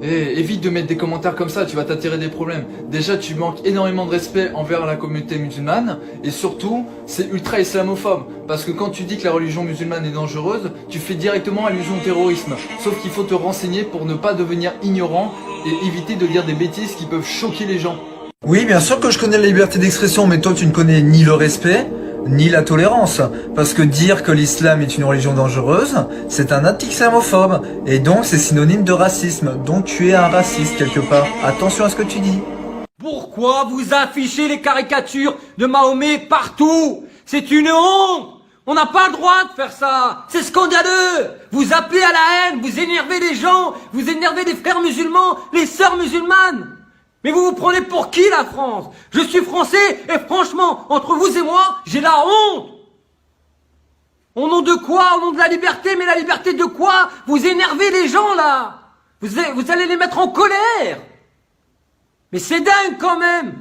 Eh, évite de mettre des commentaires comme ça, tu vas t'attirer des problèmes. Déjà, tu manques énormément de respect envers la communauté musulmane, et surtout, c'est ultra islamophobe. Parce que quand tu dis que la religion musulmane est dangereuse, tu fais directement allusion au terrorisme. Sauf qu'il faut te renseigner pour ne pas devenir ignorant et éviter de dire des bêtises qui peuvent choquer les gens. Oui, bien sûr que je connais la liberté d'expression, mais toi tu ne connais ni le respect, ni la tolérance. Parce que dire que l'islam est une religion dangereuse, c'est un acte islamophobe. Et donc c'est synonyme de racisme. Donc tu es un raciste quelque part. Attention à ce que tu dis. Pourquoi vous affichez les caricatures de Mahomet partout? C'est une honte! On n'a pas le droit de faire ça! C'est scandaleux! Vous appelez à la haine, vous énervez les gens, vous énervez les frères musulmans, les sœurs musulmanes! Mais vous vous prenez pour qui la France? Je suis français et franchement, entre vous et moi, j'ai la honte! Au nom de quoi? Au nom de la liberté? Mais la liberté de quoi? Vous énervez les gens là! Vous allez les mettre en colère! Mais c'est dingue quand même!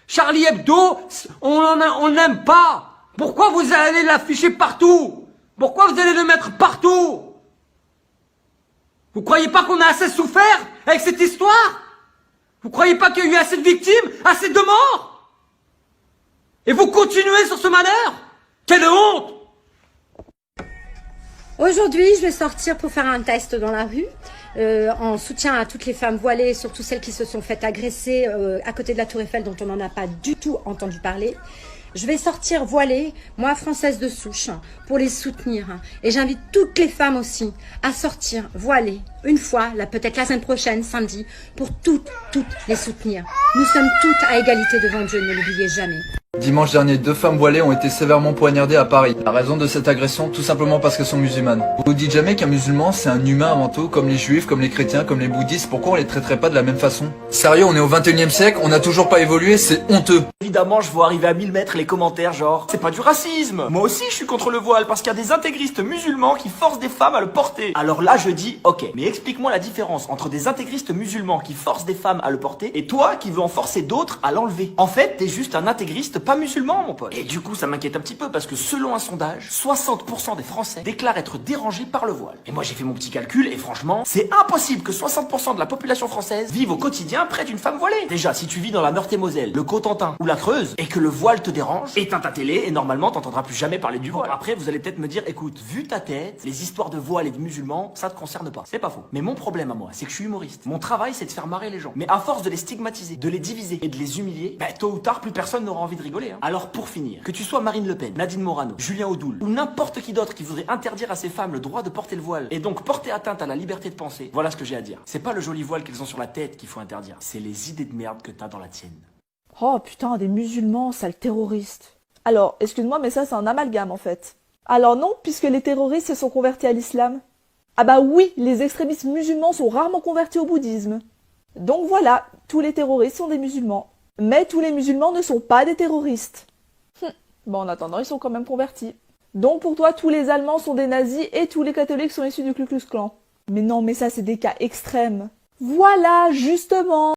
Charlie Hebdo, on n'aime pas! Pourquoi vous allez l'afficher partout? Pourquoi vous allez le mettre partout? Vous croyez pas qu'on a assez souffert avec cette histoire? Vous croyez pas qu'il y a eu assez de victimes, assez de morts? Et vous continuez sur ce malheur? Quelle honte! Aujourd'hui, je vais sortir pour faire un test dans la rue, en soutien à toutes les femmes voilées, surtout celles qui se sont faites agresser à côté de la Tour Eiffel, dont on n'en a pas du tout entendu parler. Je vais sortir voilée, moi française de souche, pour les soutenir. Et j'invite toutes les femmes aussi à sortir voilées, une fois, là peut-être la semaine prochaine, samedi, pour toutes les soutenir. Nous sommes toutes à égalité devant Dieu, ne l'oubliez jamais. Dimanche dernier, 2 femmes voilées ont été sévèrement poignardées à Paris. La raison de cette agression, tout simplement parce qu'elles sont musulmanes. Vous vous dites jamais qu'un musulman, c'est un humain avant tout, comme les juifs, comme les chrétiens, comme les bouddhistes, pourquoi on les traiterait pas de la même façon? Sérieux, on est au 21e siècle, on n'a toujours pas évolué, c'est honteux. Évidemment, je vois arriver à 1000 mètres les commentaires genre « C'est pas du racisme !» Moi aussi, je suis contre le voile parce qu'il y a des intégristes musulmans qui forcent des femmes à le porter. Alors là, je dis « Ok, mais explique-moi la différence entre des intégristes musulmans qui forcent des femmes à le porter et toi qui veux en forcer d'autres à l'enlever. En fait, t'es juste un intégriste pas musulman, mon pote. Et du coup, ça m'inquiète un petit peu parce que selon un sondage, 60% des Français déclarent être dérangés par le voile. Et moi, j'ai fait mon petit calcul et franchement, c'est impossible que 60% de la population française vive au quotidien près d'une femme voilée. Déjà, si tu vis dans la Meurthe-et-Moselle, le Cotentin ou la Creuse et que le voile te dérange, éteins ta télé et normalement t'entendras plus jamais parler du voile. Après vous allez peut-être me dire, écoute, vu ta tête, les histoires de voile et de musulmans, ça te concerne pas. C'est pas faux. Mais mon problème à moi, c'est que je suis humoriste. Mon travail c'est de faire marrer les gens. Mais à force de les stigmatiser, de les diviser et de les humilier, bah tôt ou tard plus personne n'aura envie de rigoler. Hein. Alors pour finir, que tu sois Marine Le Pen, Nadine Morano, Julien Audoul ou n'importe qui d'autre qui voudrait interdire à ces femmes le droit de porter le voile et donc porter atteinte à la liberté de penser, voilà ce que j'ai à dire. C'est pas le joli voile qu'elles ont sur la tête qu'il faut interdire, c'est les idées de merde que t'as dans la tienne. Oh putain, des musulmans, sales terroristes. Alors, excuse-moi, mais ça c'est un amalgame en fait. Alors non, puisque les terroristes se sont convertis à l'islam. Ah bah oui, les extrémistes musulmans sont rarement convertis au bouddhisme. Donc voilà, tous les terroristes sont des musulmans. Mais tous les musulmans ne sont pas des terroristes. Bon, en attendant, ils sont quand même convertis. Donc pour toi, tous les Allemands sont des nazis et tous les catholiques sont issus du Ku Klux Klan. Mais non, mais ça c'est des cas extrêmes. Voilà, justement.